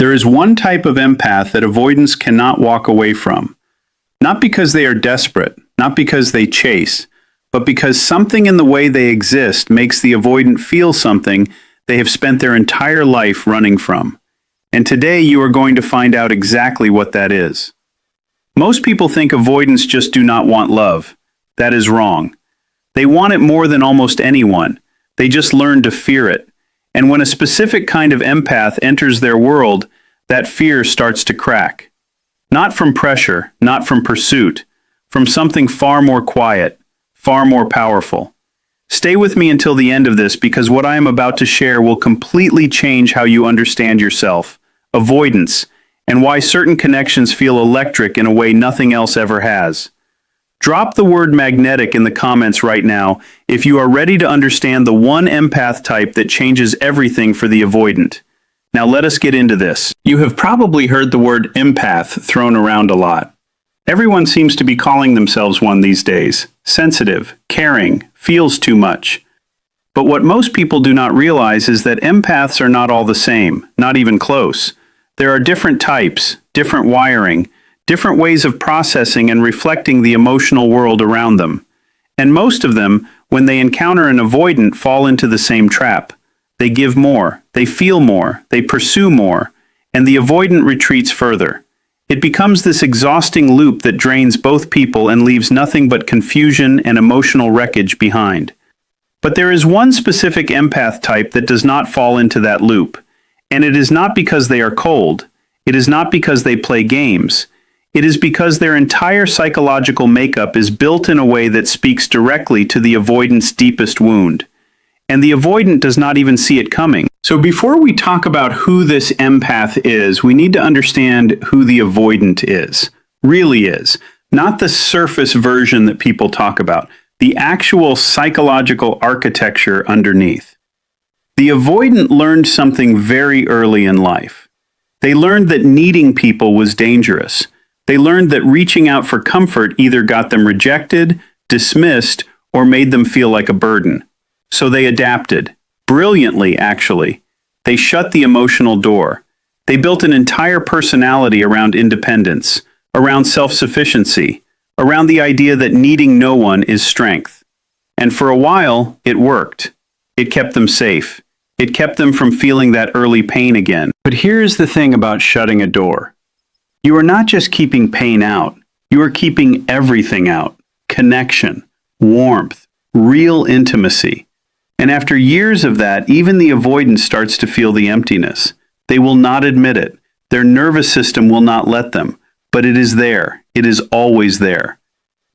There is one type of empath that avoidants cannot walk away from. Not because they are desperate, not because they chase, but because something in the way they exist makes the avoidant feel something they have spent their entire life running from. And today you are going to find out exactly what that is. Most people think avoidants just do not want love. That is wrong. They want it more than almost anyone. They just learn to fear it. And when a specific kind of empath enters their world, that fear starts to crack. Not from pressure, not from pursuit, from something far more quiet, far more powerful. Stay with me until the end of this because what I am about to share will completely change how you understand yourself, avoidance, and why certain connections feel electric in a way nothing else ever has. Drop the word magnetic in the comments right now if you are ready to understand the one empath type that changes everything for the avoidant. Now let us get into this. You have probably heard the word empath thrown around a lot. Everyone seems to be calling themselves one these days. Sensitive, caring, feels too much. But what most people do not realize is that empaths are not all the same, not even close. There are different types, different wiring, different ways of processing and reflecting the emotional world around them. And most of them, when they encounter an avoidant, fall into the same trap. They give more, they feel more, they pursue more, and the avoidant retreats further. It becomes this exhausting loop that drains both people and leaves nothing but confusion and emotional wreckage behind. But there is one specific empath type that does not fall into that loop. And it is not because they are cold. It is not because they play games. It is because their entire psychological makeup is built in a way that speaks directly to the avoidant's deepest wound. And the avoidant does not even see it coming. So before we talk about who this empath is, we need to understand who the avoidant is, really is. Not the surface version that people talk about, the actual psychological architecture underneath. The avoidant learned something very early in life. They learned that needing people was dangerous. They learned that reaching out for comfort either got them rejected, dismissed, or made them feel like a burden. So they adapted. Brilliantly, actually. They shut the emotional door. They built an entire personality around independence, around self-sufficiency, around the idea that needing no one is strength. And for a while, it worked. It kept them safe. It kept them from feeling that early pain again. But here's the thing about shutting a door. You are not just keeping pain out. You are keeping everything out. Connection, warmth, real intimacy. And after years of that, even the avoidant starts to feel the emptiness. They will not admit it. Their nervous system will not let them. But it is there. It is always there.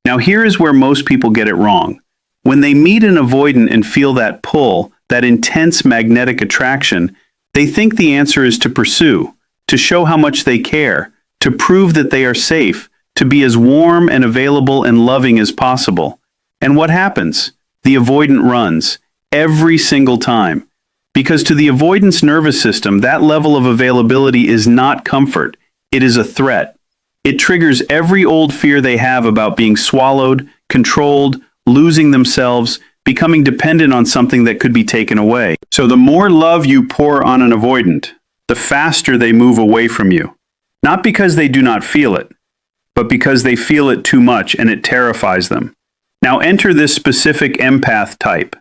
Now here is where most people get it wrong. When they meet an avoidant and feel that pull, that intense magnetic attraction, they think the answer is to pursue, to show how much they care, to prove that they are safe, to be as warm and available and loving as possible. And what happens? The avoidant runs. Every single time. Because to the avoidance nervous system, that level of availability is not comfort. It is a threat. It triggers every old fear they have about being swallowed, controlled, losing themselves, becoming dependent on something that could be taken away. So the more love you pour on an avoidant, the faster they move away from you. Not because they do not feel it, but because they feel it too much and it terrifies them. Now enter this specific empath type.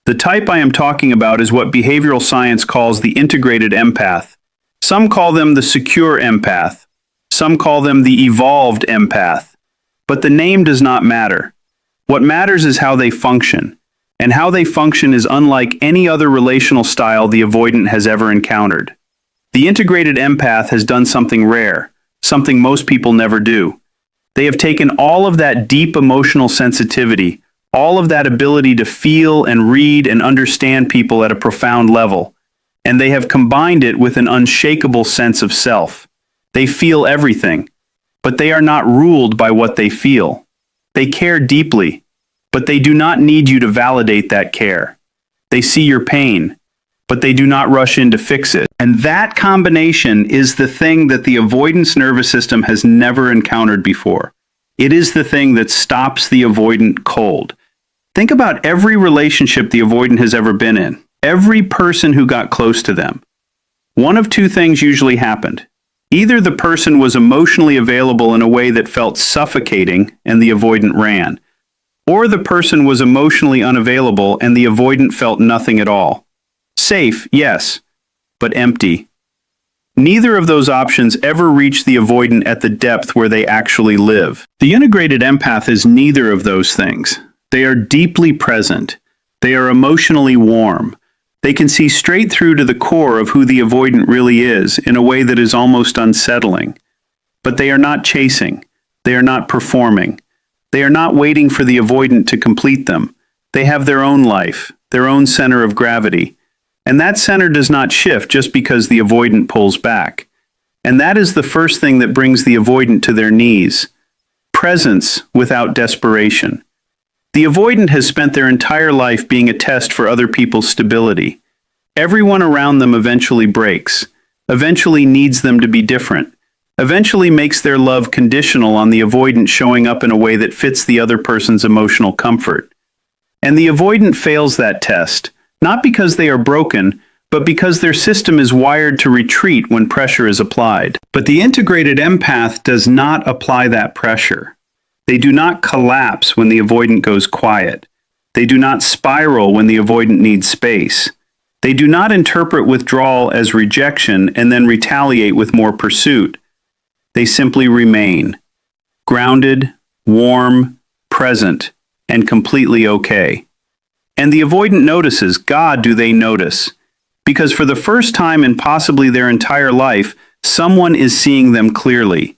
The type I am talking about is what behavioral science calls the integrated empath. Some call them the secure empath. Some call them the evolved empath. But the name does not matter. What matters is how they function. And how they function is unlike any other relational style the avoidant has ever encountered. The integrated empath has done something rare, something most people never do. They have taken all of that deep emotional sensitivity, all of that ability to feel and read and understand people at a profound level, and they have combined it with an unshakable sense of self. They feel everything, but they are not ruled by what they feel. They care deeply, but they do not need you to validate that care. They see your pain, but they do not rush in to fix it. And that combination is the thing that the avoidance nervous system has never encountered before. It is the thing that stops the avoidant cold. Think about every relationship the avoidant has ever been in, every person who got close to them. One of two things usually happened. Either the person was emotionally available in a way that felt suffocating and the avoidant ran, or the person was emotionally unavailable and the avoidant felt nothing at all. Safe, yes, but empty. Neither of those options ever reach the avoidant at the depth where they actually live. The integrated empath is neither of those things. They are deeply present. They are emotionally warm. They can see straight through to the core of who the avoidant really is in a way that is almost unsettling. But they are not chasing. They are not performing. They are not waiting for the avoidant to complete them. They have their own life, their own center of gravity. And that center does not shift just because the avoidant pulls back. And that is the first thing that brings the avoidant to their knees. Presence without desperation. The avoidant has spent their entire life being a test for other people's stability. Everyone around them eventually breaks, eventually needs them to be different, eventually makes their love conditional on the avoidant showing up in a way that fits the other person's emotional comfort. And the avoidant fails that test, not because they are broken, but because their system is wired to retreat when pressure is applied. But the integrated empath does not apply that pressure. They do not collapse when the avoidant goes quiet. They do not spiral when the avoidant needs space. They do not interpret withdrawal as rejection and then retaliate with more pursuit. They simply remain, grounded, warm, present, and completely okay. And the avoidant notices, God, do they notice? Because for the first time in possibly their entire life, someone is seeing them clearly.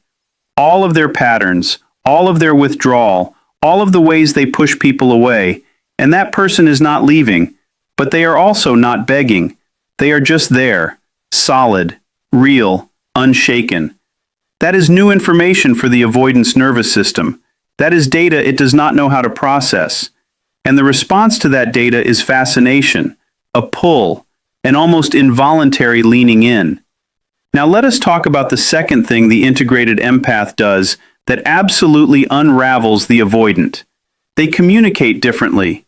All of their patterns, all of their withdrawal, all of the ways they push people away, and that person is not leaving, but they are also not begging. They are just there, solid, real, unshaken. That is new information for the avoidance nervous system. That is data it does not know how to process. And the response to that data is fascination, a pull, an almost involuntary leaning in. Now let us talk about the second thing the integrated empath does that absolutely unravels the avoidant. They communicate differently.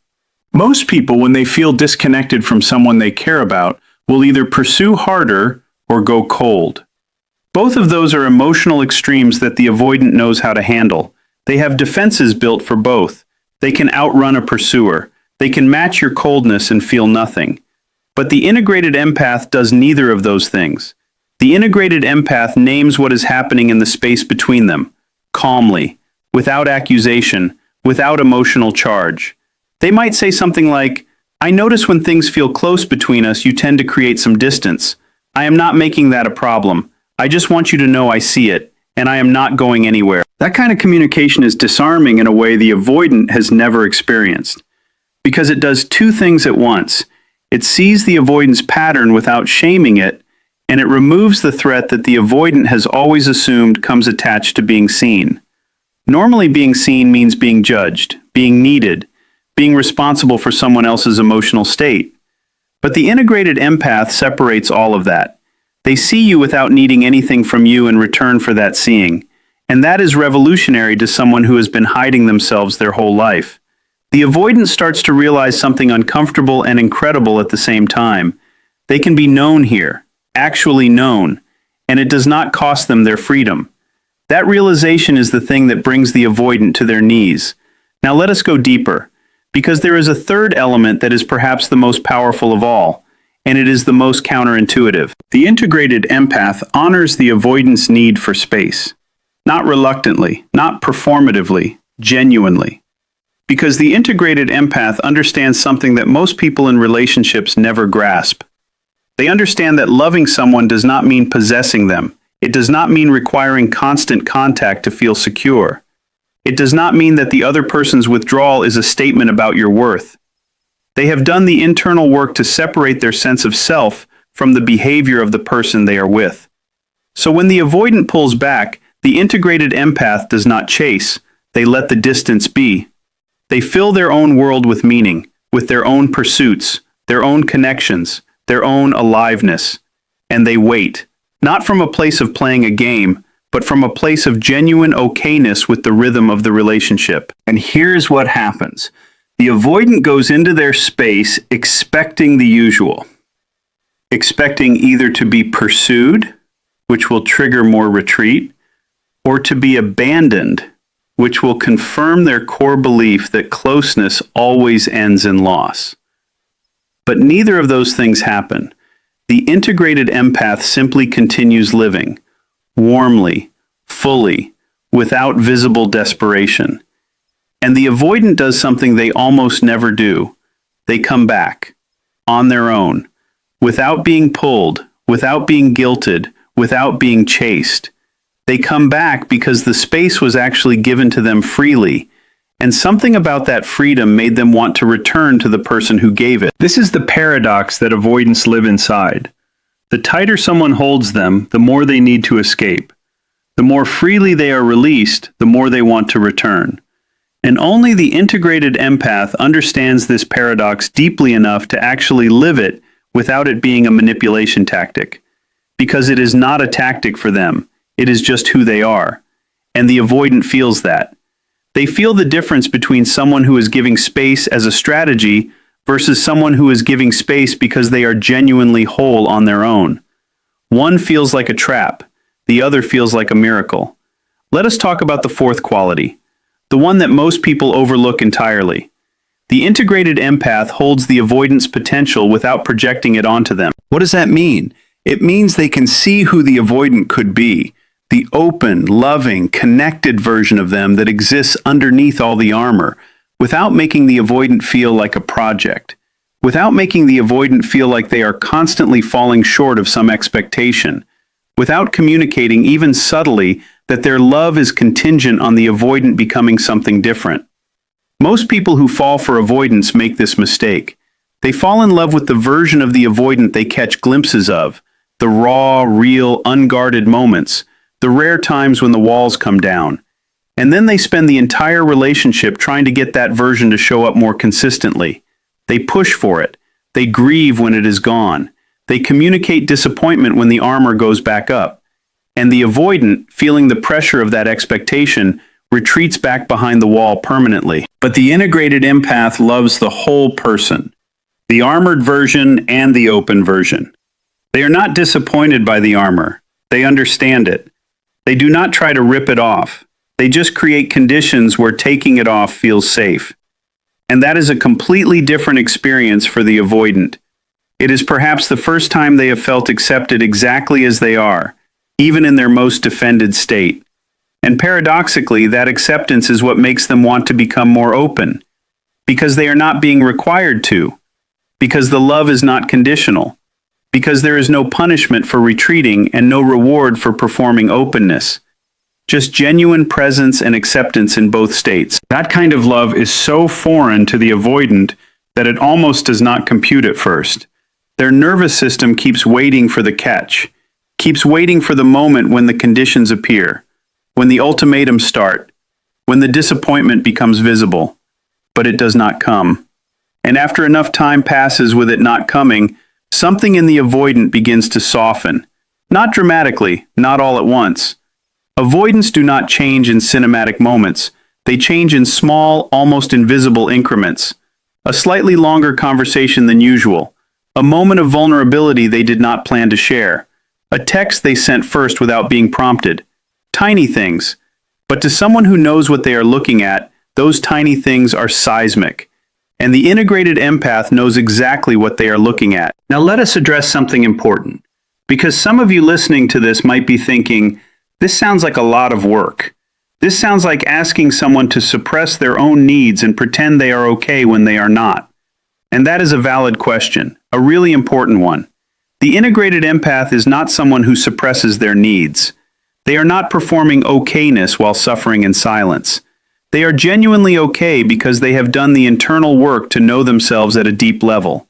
Most people, when they feel disconnected from someone they care about, will either pursue harder or go cold. Both of those are emotional extremes that the avoidant knows how to handle. They have defenses built for both. They can outrun a pursuer. They can match your coldness and feel nothing. But the integrated empath does neither of those things. The integrated empath names what is happening in the space between them, calmly, without accusation, without emotional charge. They might say something like, I notice when things feel close between us, you tend to create some distance. I am not making that a problem. I just want you to know I see it, and I am not going anywhere. That kind of communication is disarming in a way the avoidant has never experienced. Because it does two things at once. It sees the avoidance pattern without shaming it, and it removes the threat that the avoidant has always assumed comes attached to being seen. Normally being seen means being judged, being needed, being responsible for someone else's emotional state. But the integrated empath separates all of that. They see you without needing anything from you in return for that seeing. And that is revolutionary to someone who has been hiding themselves their whole life. The avoidant starts to realize something uncomfortable and incredible at the same time. They can be known here, actually known, and it does not cost them their freedom. That realization is the thing that brings the avoidant to their knees. Now let us go deeper, because there is a third element that is perhaps the most powerful of all, and it is the most counterintuitive. The integrated empath honors the avoidant's need for space. Not reluctantly, not performatively, genuinely. Because the integrated empath understands something that most people in relationships never grasp. They understand that loving someone does not mean possessing them. It does not mean requiring constant contact to feel secure. It does not mean that the other person's withdrawal is a statement about your worth. They have done the internal work to separate their sense of self from the behavior of the person they are with. So when the avoidant pulls back, the integrated empath does not chase. They let the distance be. They fill their own world with meaning, with their own pursuits, their own connections, their own aliveness. And they wait, not from a place of playing a game, but from a place of genuine okayness with the rhythm of the relationship. And here's what happens. The avoidant goes into their space expecting the usual. expecting either to be pursued, which will trigger more retreat, or to be abandoned, which will confirm their core belief that closeness always ends in loss. But neither of those things happen. The integrated empath simply continues living, warmly, fully, without visible desperation. And the avoidant does something they almost never do. They come back, on their own, without being pulled, without being guilted, without being chased. They come back because the space was actually given to them freely, and something about that freedom made them want to return to the person who gave it. This is the paradox that avoidants live inside. The tighter someone holds them, the more they need to escape. The more freely they are released, the more they want to return. And only the integrated empath understands this paradox deeply enough to actually live it without it being a manipulation tactic. Because it is not a tactic for them. It is just who they are. And the avoidant feels that. They feel the difference between someone who is giving space as a strategy versus someone who is giving space because they are genuinely whole on their own. One feels like a trap. The other feels like a miracle. Let us talk about the fourth quality, the one that most people overlook entirely. The integrated empath holds the avoidant's potential without projecting it onto them. What does that mean? It means they can see who the avoidant could be, the open, loving, connected version of them that exists underneath all the armor, without making the avoidant feel like a project, without making the avoidant feel like they are constantly falling short of some expectation, without communicating even subtly that their love is contingent on the avoidant becoming something different. Most people who fall for avoidance make this mistake. They fall in love with the version of the avoidant they catch glimpses of, the raw, real, unguarded moments, the rare times when the walls come down. And then they spend the entire relationship trying to get that version to show up more consistently. They push for it. They grieve when it is gone. They communicate disappointment when the armor goes back up. And the avoidant, feeling the pressure of that expectation, retreats back behind the wall permanently. But the integrated empath loves the whole person, the armored version and the open version. They are not disappointed by the armor. They understand it. They do not try to rip it off. They just create conditions where taking it off feels safe. And that is a completely different experience for the avoidant. It is perhaps the first time they have felt accepted exactly as they are, even in their most defended state. And paradoxically, that acceptance is what makes them want to become more open, because they are not being required to, because the love is not conditional, because there is no punishment for retreating and no reward for performing openness. Just genuine presence and acceptance in both states. That kind of love is so foreign to the avoidant that it almost does not compute at first. Their nervous system keeps waiting for the catch, keeps waiting for the moment when the conditions appear, when the ultimatums start, when the disappointment becomes visible. But it does not come. And after enough time passes with it not coming, something in the avoidant begins to soften. Not dramatically, not all at once. Avoidants do not change in cinematic moments. They change in small, almost invisible increments. A slightly longer conversation than usual. A moment of vulnerability they did not plan to share. A text they sent first without being prompted. Tiny things. But to someone who knows what they are looking at, those tiny things are seismic. And the integrated empath knows exactly what they are looking at. Now let us address something important. Because some of you listening to this might be thinking, this sounds like a lot of work. This sounds like asking someone to suppress their own needs and pretend they are okay when they are not. And that is a valid question, a really important one. The integrated empath is not someone who suppresses their needs. They are not performing okayness while suffering in silence. They are genuinely okay because they have done the internal work to know themselves at a deep level,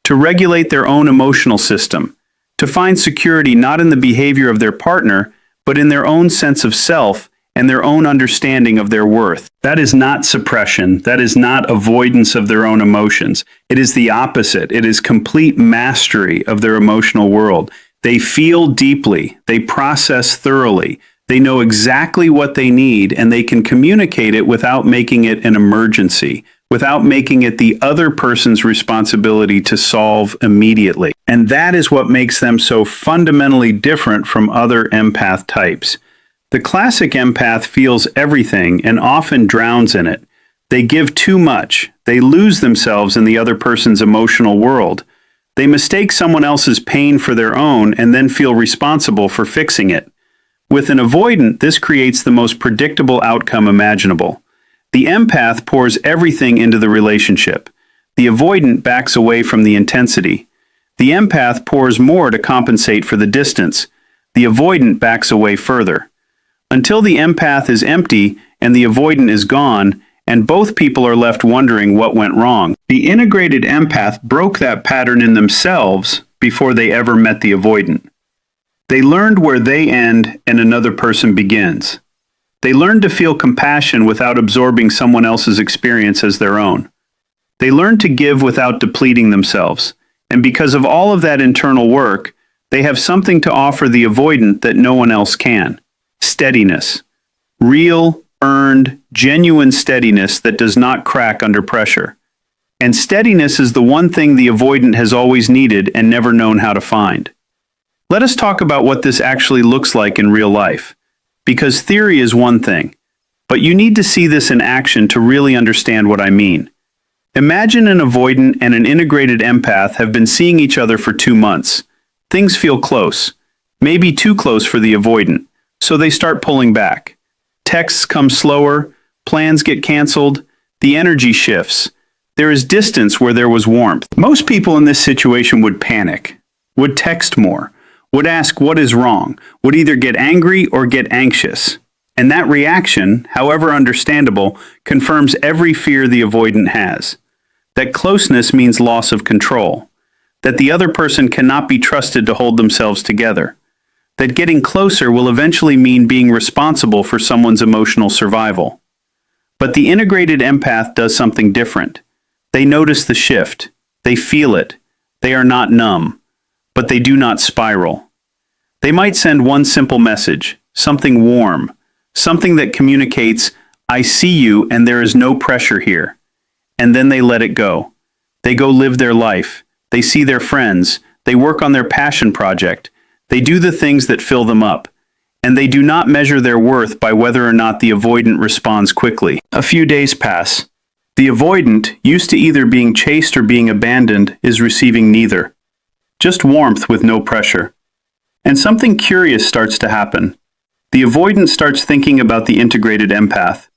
to regulate their own emotional system, to find security not in the behavior of their partner, but in their own sense of self and their own understanding of their worth. That is not suppression. That is not avoidance of their own emotions. It is the opposite. It is complete mastery of their emotional world. They feel deeply. They process thoroughly. They know exactly what they need, and they can communicate it without making it an emergency, without making it the other person's responsibility to solve immediately. And that is what makes them so fundamentally different from other empath types. The classic empath feels everything and often drowns in it. They give too much. They lose themselves in the other person's emotional world. They mistake someone else's pain for their own and then feel responsible for fixing it. With an avoidant, this creates the most predictable outcome imaginable. The empath pours everything into the relationship. The avoidant backs away from the intensity. The empath pours more to compensate for the distance. The avoidant backs away further. Until the empath is empty and the avoidant is gone, and both people are left wondering what went wrong. The integrated empath broke that pattern in themselves before they ever met the avoidant. They learned where they end and another person begins. They learned to feel compassion without absorbing someone else's experience as their own. They learned to give without depleting themselves. And because of all of that internal work, they have something to offer the avoidant that no one else can. Steadiness. Real, earned, genuine steadiness that does not crack under pressure. And steadiness is the one thing the avoidant has always needed and never known how to find. Let us talk about what this actually looks like in real life. Because theory is one thing, but you need to see this in action to really understand what I mean. Imagine an avoidant and an integrated empath have been seeing each other for 2 months. Things feel close, maybe too close for the avoidant, so they start pulling back. Texts come slower, plans get canceled, the energy shifts. There is distance where there was warmth. Most people in this situation would panic, would text more, would ask what is wrong, would either get angry or get anxious. And that reaction, however understandable, confirms every fear the avoidant has. That closeness means loss of control. That the other person cannot be trusted to hold themselves together. That getting closer will eventually mean being responsible for someone's emotional survival. But the integrated empath does something different. They notice the shift. They feel it. They are not numb. But they do not spiral. They might send one simple message, something warm, something that communicates, "I see you and there is no pressure here." And then they let it go. They go live their life. They see their friends. They work on their passion project. They do the things that fill them up. And they do not measure their worth by whether or not the avoidant responds quickly. A few days pass. The avoidant, used to either being chased or being abandoned, is receiving neither. Just warmth with no pressure. And something curious starts to happen. The avoidant starts thinking about the integrated empath.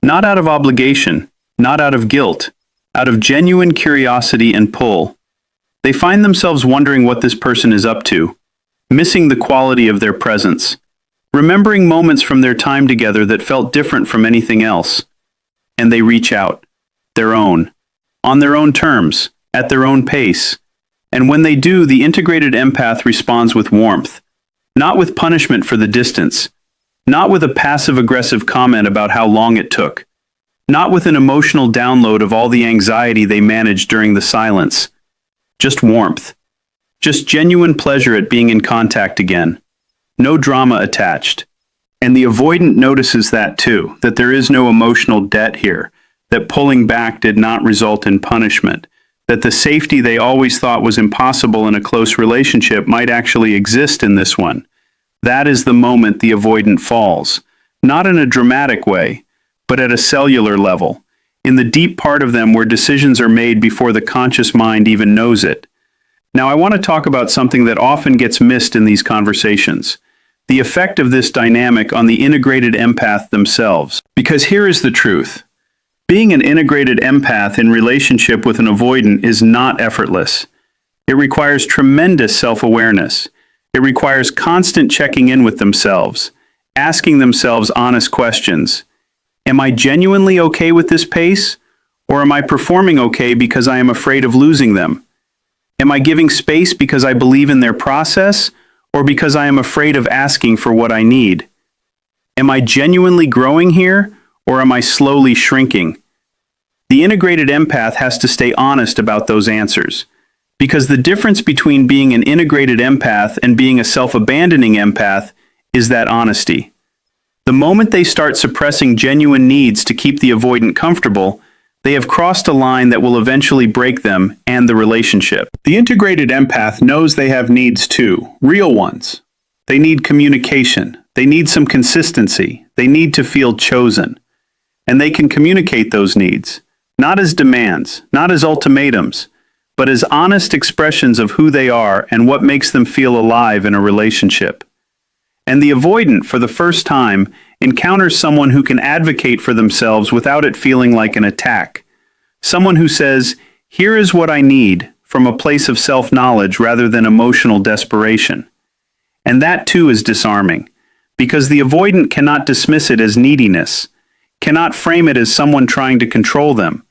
Not out of obligation, not out of guilt, out of genuine curiosity and pull. They find themselves wondering what this person is up to, missing the quality of their presence, remembering moments from their time together that felt different from anything else. And they reach out, their own, on their own terms, at their own pace. And when they do, the integrated empath responds with warmth, not with punishment for the distance, not with a passive-aggressive comment about how long it took, not with an emotional download of all the anxiety they managed during the silence. Just warmth. Just genuine pleasure at being in contact again. No drama attached. And the avoidant notices that too, that there is no emotional debt here, that pulling back did not result in punishment, that the safety they always thought was impossible in a close relationship might actually exist in this one. That is the moment the avoidant falls, not in a dramatic way, but at a cellular level, in the deep part of them where decisions are made before the conscious mind even knows it. Now I want to talk about something that often gets missed in these conversations, the effect of this dynamic on the integrated empath themselves. Because here is the truth. Being an integrated empath in relationship with an avoidant is not effortless. It requires tremendous self-awareness. It requires constant checking in with themselves, asking themselves honest questions. Am I genuinely okay with this pace? Or am I performing okay because I am afraid of losing them? Am I giving space because I believe in their process, or because I am afraid of asking for what I need? Am I genuinely growing here, or am I slowly shrinking? The integrated empath has to stay honest about those answers, because the difference between being an integrated empath and being a self-abandoning empath is that honesty. The moment they start suppressing genuine needs to keep the avoidant comfortable, They have crossed a line that will eventually break them and the relationship. The integrated empath knows they have needs too, real ones. They need communication. They need some consistency. They need to feel chosen. And they can communicate those needs, not as demands, not as ultimatums, but as honest expressions of who they are and what makes them feel alive in a relationship. And the avoidant, for the first time, encounters someone who can advocate for themselves without it feeling like an attack. Someone who says, "Here is what I need," from a place of self-knowledge rather than emotional desperation. And that too is disarming, because the avoidant cannot dismiss it as neediness, cannot frame it as someone trying to control them.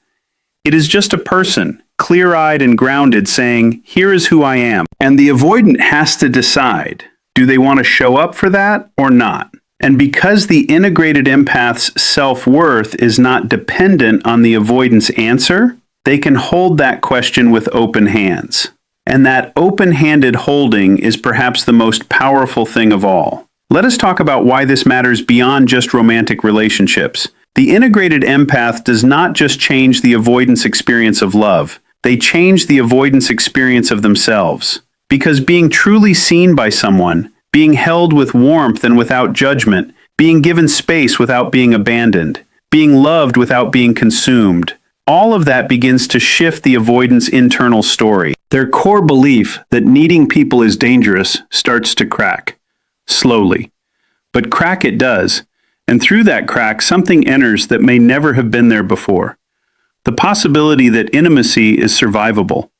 It is just a person, clear-eyed and grounded, saying, "Here is who I am." And the avoidant has to decide, do they want to show up for that or not? And because the integrated empath's self-worth is not dependent on the avoidant's answer, they can hold that question with open hands. And that open-handed holding is perhaps the most powerful thing of all. Let us talk about why this matters beyond just romantic relationships. The integrated empath does not just change the avoidance experience of love, they change the avoidance experience of themselves. Because being truly seen by someone, being held with warmth and without judgment, being given space without being abandoned, being loved without being consumed, all of that begins to shift the avoidant's internal story. Their core belief that needing people is dangerous starts to crack, slowly. But crack it does, and through that crack something enters that may never have been there before. The possibility that intimacy is survivable,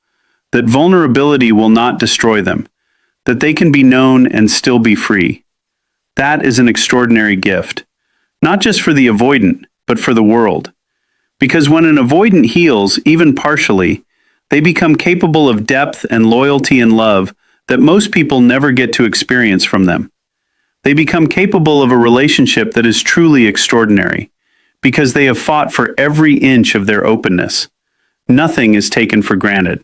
that vulnerability will not destroy them, that they can be known and still be free. That is an extraordinary gift, not just for the avoidant, but for the world. Because when an avoidant heals, even partially, they become capable of depth and loyalty and love that most people never get to experience from them. They become capable of a relationship that is truly extraordinary, because they have fought for every inch of their openness. Nothing is taken for granted.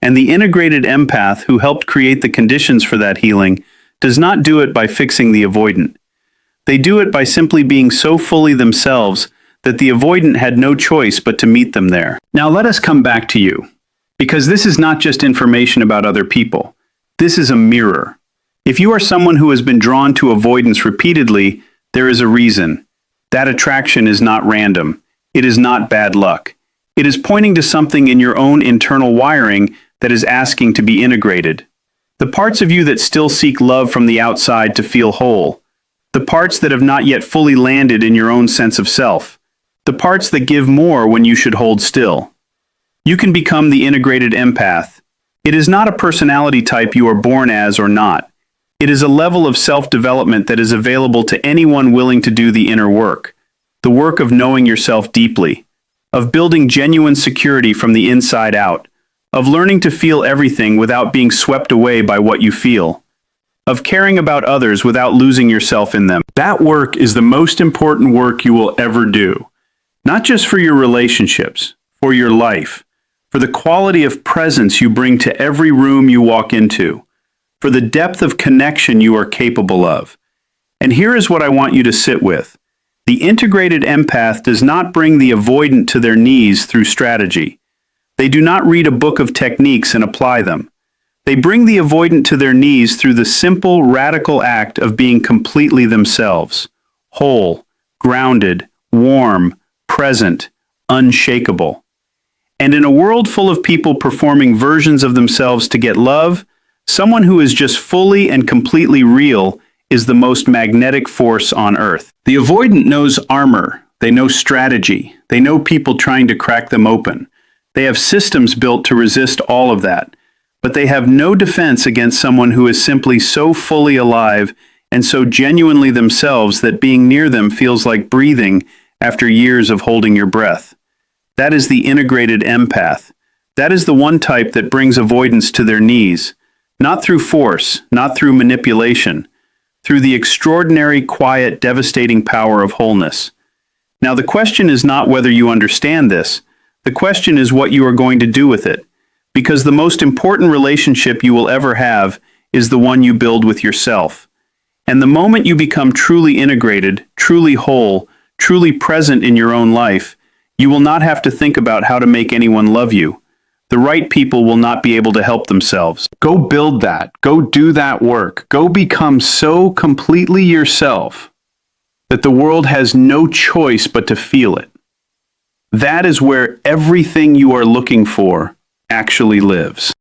And the integrated empath who helped create the conditions for that healing does not do it by fixing the avoidant. They do it by simply being so fully themselves that the avoidant had no choice but to meet them there. Now let us come back to you, because this is not just information about other people. This is a mirror. If you are someone who has been drawn to avoidance repeatedly, there is a reason. That attraction is not random. It is not bad luck. It is pointing to something in your own internal wiring that is asking to be integrated. The parts of you that still seek love from the outside to feel whole. The parts that have not yet fully landed in your own sense of self. The parts that give more when you should hold still. You can become the integrated empath. It is not a personality type you are born as or not. It is a level of self-development that is available to anyone willing to do the inner work. The work of knowing yourself deeply, of building genuine security from the inside out, of learning to feel everything without being swept away by what you feel, of caring about others without losing yourself in them. That work is the most important work you will ever do. Not just for your relationships, for your life, for the quality of presence you bring to every room you walk into, for the depth of connection you are capable of. And here is what I want you to sit with. The integrated empath does not bring the avoidant to their knees through strategy. They do not read a book of techniques and apply them. They bring the avoidant to their knees through the simple, radical act of being completely themselves, whole, grounded, warm, present, unshakable. And in a world full of people performing versions of themselves to get love, someone who is just fully and completely real is the most magnetic force on earth. The avoidant knows armor. They know strategy. They know people trying to crack them open. They have systems built to resist all of that. But they have no defense against someone who is simply so fully alive and so genuinely themselves that being near them feels like breathing after years of holding your breath. That is the integrated empath. That is the one type that brings avoidance to their knees, not through force, not through manipulation, through the extraordinary, quiet, devastating power of wholeness. Now, the question is not whether you understand this. The question is what you are going to do with it, because the most important relationship you will ever have is the one you build with yourself. And the moment you become truly integrated, truly whole, truly present in your own life, You will not have to think about how to make anyone love you. The right people will not be able to help themselves. Go build that. Go do that work. Go become so completely yourself that the world has no choice but to feel it. That is where everything you are looking for actually lives.